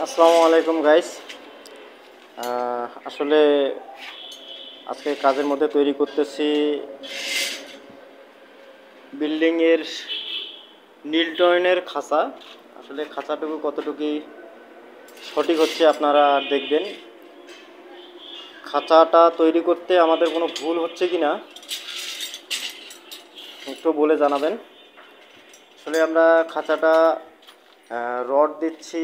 আসসালামু আলাইকুম গাইস। আসলে আজকে কাজের মধ্যে তৈরি করতেছি বিল্ডিংয়ের নীল টয়নের খাঁচা। আসলে খাঁচাটুকু কতটুকু সঠিক হচ্ছে আপনারা দেখবেন। খাঁচাটা তৈরি করতে আমাদের কোনো ভুল হচ্ছে কি না একটু বলে জানাবেন। আসলে আমরা খাঁচাটা রড দিচ্ছি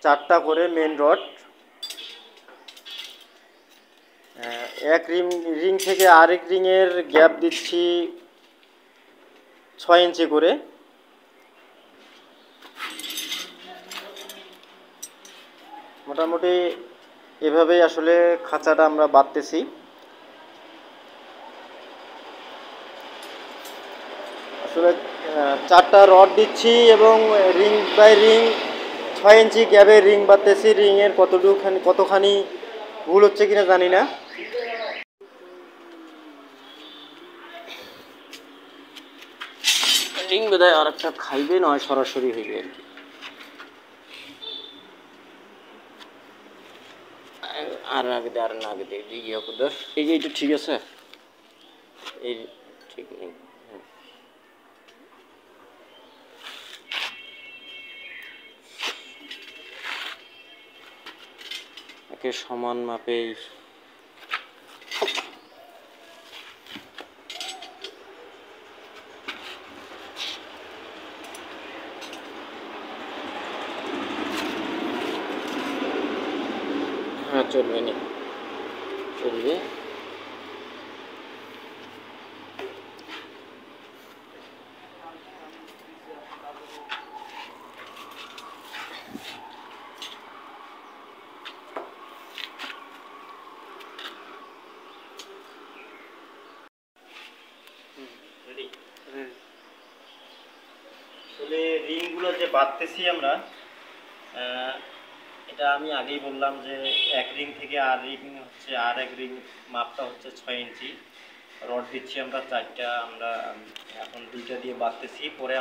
4টা করে মেন রড। এক রিং থেকে আরেক রিংয়ের গ্যাপ দিচ্ছি 6 ইঞ্চি করে। মোটামুটি এভাবেই আসলে খাঁচাটা আমরা বাঁধতেছি। আসলে 4টা রড দিচ্ছি এবং রিং বাই রিং 6 ইঞ্চি গ্যাপে রিং বাঁধতেছি। রিংয়ের কতখানি ভুল হচ্ছে কিনা জানি না। রিং বোধহয় আর একটা খাইবে, নয় সরাসরি হইবে আর কি। আর আগে দে, আর না আগে দে, ইয়ে করে এই যে এইটা ঠিক আছে, এই ঠিক নেই। একে সমান মাপেই চলবে না, চলবে। আসলে রিংগুলো যে বাঁধতেছি আমরা, এটা আমি আগেই বললাম যে এক রিং থেকে আর রিং হচ্ছে, আর এক রিং মাপটা হচ্ছে 6 ইঞ্চি। রড দিচ্ছি আমরা 4টা, আমরা এখন 2টা দিয়ে বাঁধতেছি। পরে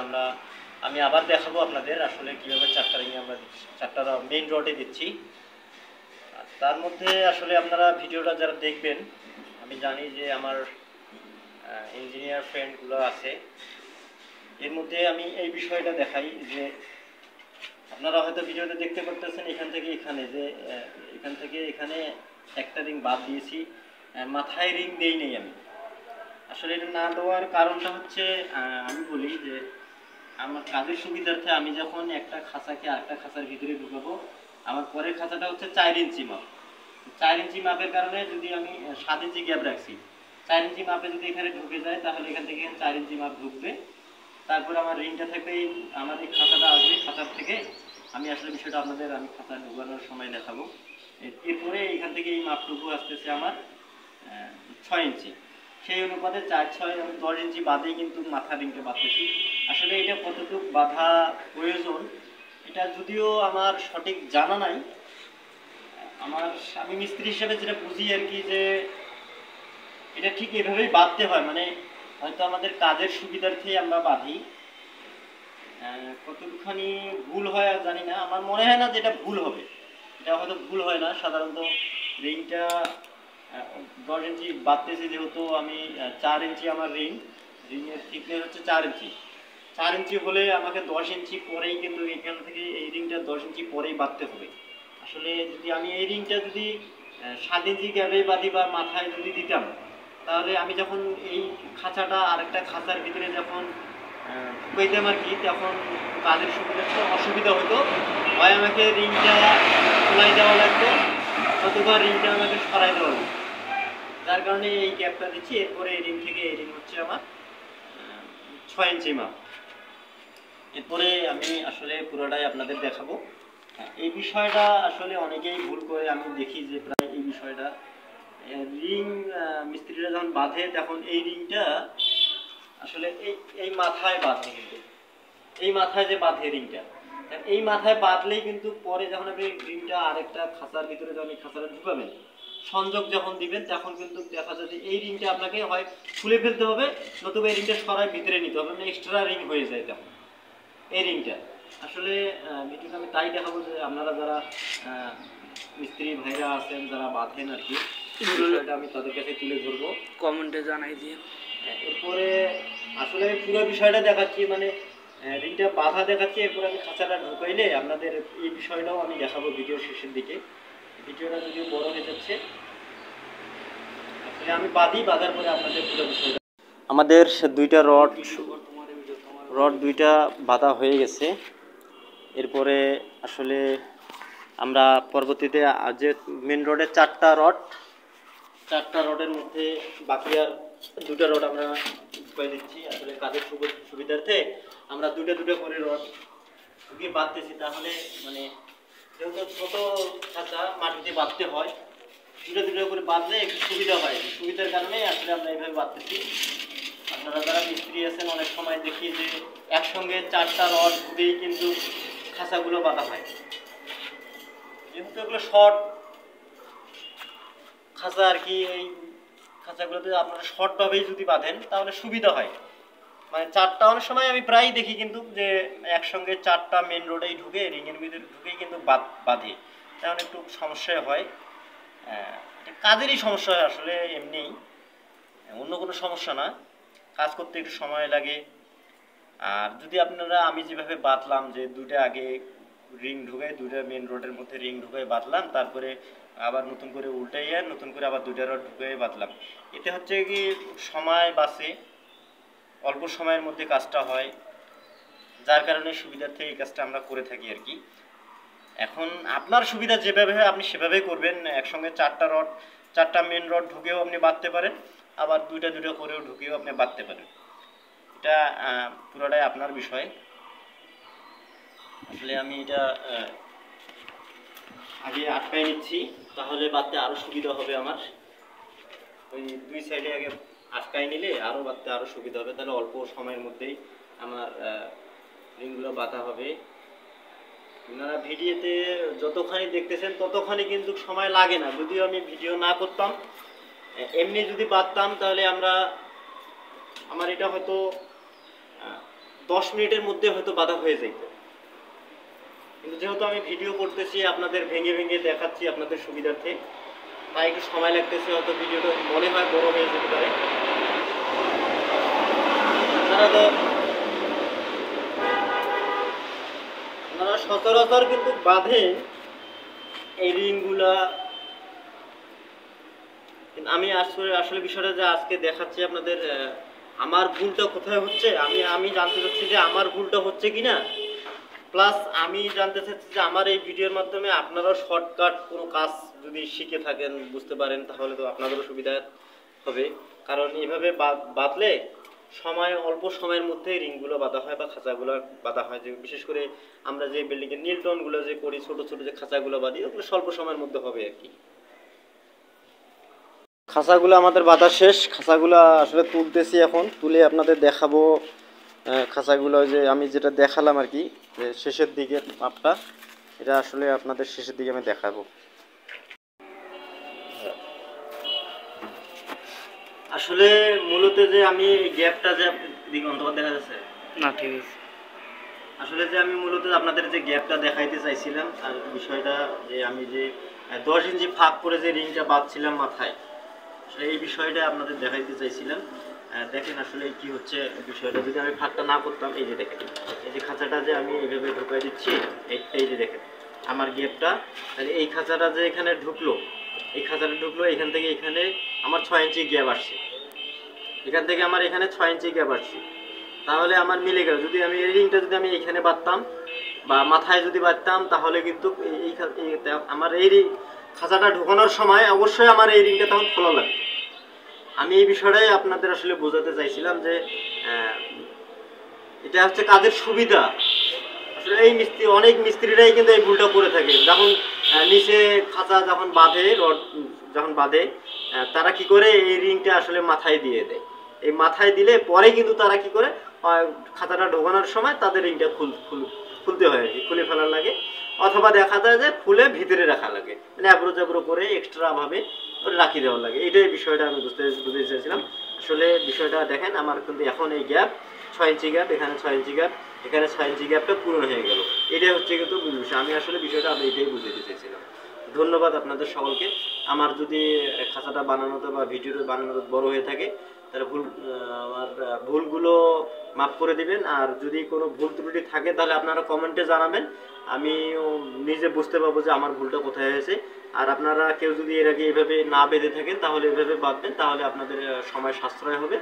আমি আবার দেখাবো আপনাদের আসলে কীভাবে 4টা রিং আমরা 4টা মেইন রডে দিচ্ছি। তার মধ্যে আসলে আপনারা ভিডিওটা যারা দেখবেন, আমি জানি যে আমার ইঞ্জিনিয়ার ফ্রেন্ডগুলো আছে, এর মধ্যে আমি এই বিষয়টা দেখাই যে আপনারা হয়তো ভিডিওতে দেখতে পারতেছেন এখান থেকে এখানে, যে এখান থেকে এখানে একটা রিং বাদ দিয়েছি, মাথায় রিং দেই নেই আমি। আসলে এটা না দেওয়ার কারণটা হচ্ছে, আমি বলি যে আমার কাজের সুবিধার্থে আমি যখন একটা খাঁচাকে আরেকটা খাঁচার ভিতরে ঢুকাবো, আমার পরের খাঁচাটা হচ্ছে 4 ইঞ্চি মাপ। 4 ইঞ্চি মাপের কারণে যদি আমি 7 ইঞ্চি গ্যাপ রাখছি, 4 ইঞ্চি মাপে যদি এখানে ঢুকে যায় তাহলে এখান থেকে 4 ইঞ্চি মাপ ঢুকবে। তারপর আমার রিংটা থেকে আমার এই খাঁচাটা আসবে, খাঁচার থেকে আমি আসলে বিষয়টা আপনাদের আমি খাঁচা ঢুকানোর সময় দেখাবো। এরপরে এখান থেকে এই মাপটুকু আসতেছে আমার 6 ইঞ্চি। সেই অনুপাতে 4, 6 আমি 10 ইঞ্চি বাদেই কিন্তু মাথা রিংটা বাঁধতেছি। আসলে এটা কতটুকু বাঁধা প্রয়োজন এটা যদিও আমার সঠিক জানা নাই। আমি মিস্ত্রি হিসেবে যেটা বুঝি আর কি, যে এটা ঠিক এভাবেই বাঁধতে হয়। মানে হয়তো আমাদের কাজের সুবিধার্থেই আমরা বাঁধি, কতটুখানি ভুল হয় আর জানি না। আমার মনে হয় না যে এটা ভুল হবে, এটা হয়তো ভুল হয় না। সাধারণত রিংটা 10 ইঞ্চি বাঁধতেছি, যেহেতু আমি 4 ইঞ্চি আমার রিংয়ের থিকনেস হচ্ছে 4 ইঞ্চি। 4 ইঞ্চি হলে আমাকে 10 ইঞ্চি পরেই কিন্তু এখান থেকে এই রিংটা 10 ইঞ্চি পরেই বাঁধতে হবে। আসলে যদি আমি এই রিংটা যদি 7 ইঞ্চি গ্যাপে বাঁধি বা মাথায় যদি দিতাম, তাহলে আমি যখন এই খাঁচাটা আরেকটা খাঁচার ভিতরে যখন ঢুকাইতাম আর কি, তখন কাজের সুবিধা অসুবিধা হতো। হয় আমাকে রিংটা খোলাই দেওয়া লাগতো, অথবা রিংটা আমাকে সরাই দেওয়া লাগতো। যার কারণে এই গ্যাপটা দিচ্ছি। এরপরে এই রিং থেকে এই রিং হচ্ছে আমার 6 ইঞ্চি মাপ। এরপরে আমি আসলে পুরোটাই আপনাদের দেখাবো। এই বিষয়টা আসলে অনেকেই ভুল করে, আমি দেখি যে প্রায় এই বিষয়টা রিং মিস্ত্রিরা যখন বাঁধে তখন এই রিংটা আসলে এই মাথায় বাঁধে, কিন্তু এই মাথায় যে বাঁধে রিংটা, এই মাথায় বাঁধলেই কিন্তু পরে যখন আপনি রিংটা আরেকটা খাঁচার ভিতরে যখন এই খাঁচাটা ঢুকাবেন, সংযোগ যখন দিবেন, তখন কিন্তু দেখা যায় যে এই রিংটা আপনাকে হয় খুলে ফেলতে হবে, নতুবা এই রিংটা সরাই ভিতরে নিতে হবে, মানে এক্সট্রা রিং হয়ে যায় তখন এই রিংটা। আসলে ভিডিওটা আমি তাই দেখাবো যে আপনারা যারা মিস্ত্রি ভাইরা আছেন যারা বাঁধেন আর কি, বিষয়টা আমি তাদের কাছে তুলে ধরবো, কমেন্টে জানাই দিয়ে। এরপরে আসলে আমি পুরো বিষয়টা দেখাচ্ছি, মানে রিংটা বাঁধা দেখাচ্ছি, এরপরে আমি খাঁচাটা ঢুকাইলে আপনাদের এই বিষয়টাও আমি দেখাবো ভিডিও শেষের দিকে। ভিডিওটা যদিও বড় হয়ে যাচ্ছে, আসলে আমি বাঁধার পরে আপনাদের পুরো বিষয়টা। আমাদের দুইটা রড দুইটা বাঁধা হয়ে গেছে। এরপরে আসলে আমরা পরবর্তীতে যে মেন রডের চারটা রডের মধ্যে বাকি আর দুটা রড আমরা ঢুকাই দিচ্ছি। আসলে কাজের সুবিধার্থে আমরা দুটা করে রড ঢুকিয়ে বাঁধতেছি, তাহলে মানে যেহেতু ছোট খাঁচা মাটিতে বাঁধতে হয়, দুটা করে বাঁধলে একটু সুবিধা হয়। সুবিধার কারণে আসলে আমরা এইভাবে বাঁধতেছি। আপনারা যারা মিস্ত্রি আছেন অনেক সময় দেখি যে একসঙ্গে চারটা রড দিয়েই কিন্তু খাঁচাগুলো বাঁধা হয়, যেহেতু এগুলো শর্ট খাঁচা আর কি। এই খাঁচাগুলোতে আপনারা শর্টভাবেই যদি বাঁধেন তাহলে সুবিধা হয়। মানে চারটা অনেক সময় আমি প্রায়ই দেখি কিন্তু যে একসঙ্গে চারটা মেন রোডেই ঢুকে রিংয়ের ভিতরে ঢুকেই কিন্তু বাঁধে, তেমন একটু সমস্যা হয়। কাজেরই সমস্যা হয় আসলে, এমনি অন্য কোনো সমস্যা না, কাজ করতে একটু সময় লাগে। আর যদি আপনারা আমি যেভাবে বাঁধলাম যে দুইটা আগে রিং ঢুকে দুইটা মেন রোডের মধ্যে রিং ঢুকে বাঁধলাম, তারপরে আবার নতুন করে উল্টাইয়া নতুন করে আবার দুইটা রড ঢুকে বাঁধলাম, এতে হচ্ছে কি সময় বাঁচে, অল্প সময়ের মধ্যে কাজটা হয়, যার কারণে সুবিধার্থে এই কাজটা আমরা করে থাকি আর কি। এখন আপনার সুবিধা যেভাবে হয় আপনি সেভাবেই করবেন। একসঙ্গে চারটা মেন রড ঢুকেও আপনি বাঁধতে পারেন, আবার দুইটা করেও ঢুকেও আপনি বাঁধতে পারেন। এটা পুরোটাই আপনার বিষয়। আসলে আমি এটা আগে আটকাই নিচ্ছি, তাহলে বাঁধতে আরও সুবিধা হবে আমার। ওই দুই সাইডে আগে আটকাই নিলে আরও বাঁধতে আরও সুবিধা হবে, তাহলে অল্প সময়ের মধ্যেই আমার রিংগুলো বাঁধা হবে। আপনারা ভিডিওতে যতখানি দেখতেছেন ততখানি কিন্তু সময় লাগে না। যদিও আমি ভিডিও না করতাম, এমনি যদি বাঁধতাম তাহলে আমার এটা হয়তো 10 মিনিটের মধ্যে হয়তো বাঁধা হয়ে যেত। কিন্তু যেহেতু আমি ভিডিও করতেছি, আপনাদের ভেঙে দেখাচ্ছি আপনাদের সুবিধার্থে, তাই একটু সময় লাগতেছে, হয়তো ভিডিওটা মনে হয় বড় হয়ে যেতে পারে। আপনারা সচরাচর কিন্তু বাঁধেন এই রিংগুলা। আমি আসলে বিষয়টা যে আজকে দেখাচ্ছি আপনাদের, আমার ভুলটা কোথায় হচ্ছে আমি জানতে চাচ্ছি যে আমার ভুলটা হচ্ছে কিনা, প্লাস আমি জানতে চাচ্ছি যে আমার এই ভিডিওর মাধ্যমে আপনারাও শর্টকাট কোনো কাজ যদি শিখে থাকেন, বুঝতে পারেন, তাহলে তো আপনাদেরও সুবিধা হবে। কারণ এইভাবে বাঁধলে অল্প সময়ের মধ্যে রিংগুলো বাঁধা হয় বা খাঁচাগুলো বাঁধা হয়। যে বিশেষ করে আমরা যে বিল্ডিংয়ের নিলটনগুলো যে করি, ছোট যে খাঁচাগুলো বাঁধি, ওগুলো স্বল্প সময়ের মধ্যে হবে আর কি। খাঁচাগুলো আমাদের বাঁধা শেষ। খাঁচাগুলো আসলে তুলতেছি, এখন তুলে আপনাদের দেখাবো। খাঁচাগুলো যে আমি যেটা দেখালাম আর কি, যে শেষের দিকের মাপটা, এটা আসলে আপনাদের শেষের দিকে আমি দেখাবো। আসলে মূলত যে আমি গ্যাপটা যে দিকে অন্তত দেখা যাচ্ছে না, ঠিক আছে। আসলে যে আমি মূলত আপনাদের যে গ্যাপটা দেখাইতে চাইছিলাম, আর বিষয়টা যে আমি যে 10 ইঞ্চি ফাঁক করে যে রিংটা বাঁধছিলাম মাথায়, আসলে এই বিষয়টা আপনাদের দেখাইতে চাইছিলাম। দেখেন আসলে কি হচ্ছে বিষয়টা, যদি আমি ফাঁকটা না করতাম, এই যে দেখেন, এই যে খাঁচাটা যে আমি এইভাবে ঢুকাই দিচ্ছি, এই যে দেখেন আমার গ্যাপটা, তাহলে এই খাঁচাটা যে এখানে ঢুকলো, এখান থেকে এখানে আমার 6 ইঞ্চি গ্যাপ আসছে, এখান থেকে আমার এখানে 6 ইঞ্চি গ্যাপ আসছে, তাহলে আমার মিলে গেল। যদি আমি এই রিংটা যদি আমি এখানে বাঁধতাম বা মাথায় যদি বাঁধতাম, তাহলে কিন্তু আমার এই খাঁচাটা ঢোকানোর সময় অবশ্যই আমার এই রিংটা তখন খোলা লাগবে। আমি এই বিষয়টাই আপনাদের আসলে বোঝাতে চাইছিলাম যে এটা হচ্ছে কাজের সুবিধা। আসলে এই অনেক মিস্ত্রিরাই কিন্তু এই ভুলটা করে থাকে, যখন নিচে খাঁচা যখন বাঁধে তারা কি করে এই রিংটা আসলে মাথায় দিয়ে দেয়। এই মাথায় দিলে পরে কিন্তু তারা কি করে, খাঁচাটা ঢোকানোর সময় তাদের রিংটা খুলতে হয় আর কি, খুলে ফেলার লাগে, অথবা দেখা যায় যে খুলে ভিতরে রাখা লাগে, মানে অ্যাব্রো করে এক্সট্রাভাবে রাখি দেওয়ার লাগে। এইটাই বিষয়টা আমি বুঝতে চাইছিলাম। আসলে বিষয়টা দেখেন, আমার কিন্তু এখন এই গ্যাপ 6 ইঞ্চি গ্যাপ, এখানে 6 ইঞ্চি গ্যাপ, এখানে 6 ইঞ্চি গ্যাপটা পূরণ হয়ে গেল। এটাই হচ্ছে কিন্তু মূল বিষয়। আমি আসলে বিষয়টা আমি এটাই বুঝাতে চেয়েছিলাম। ধন্যবাদ আপনাদের সকলকে। আমার যদি খাঁচাটা বানানোতে বা ভিডিওটা বানানোতে বড় হয়ে থাকে তাহলে আমার ভুলগুলো মাফ করে দিবেন। আর যদি কোনো ভুল ত্রুটি থাকে তাহলে আপনারা কমেন্টে জানাবেন, আমি নিজে বুঝতে পারবো যে আমার ভুলটা কোথায় হয়েছে। আর আপনারা কেউ যদি এর আগে এভাবে না বেঁধে থাকেন তাহলে এভাবে বাঁধবেন, তাহলে আপনাদের সময় সাশ্রয় হবে,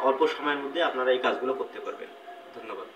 অল্প সময়ের মধ্যে আপনারা এই কাজগুলো করতে পারবেন। ধন্যবাদ।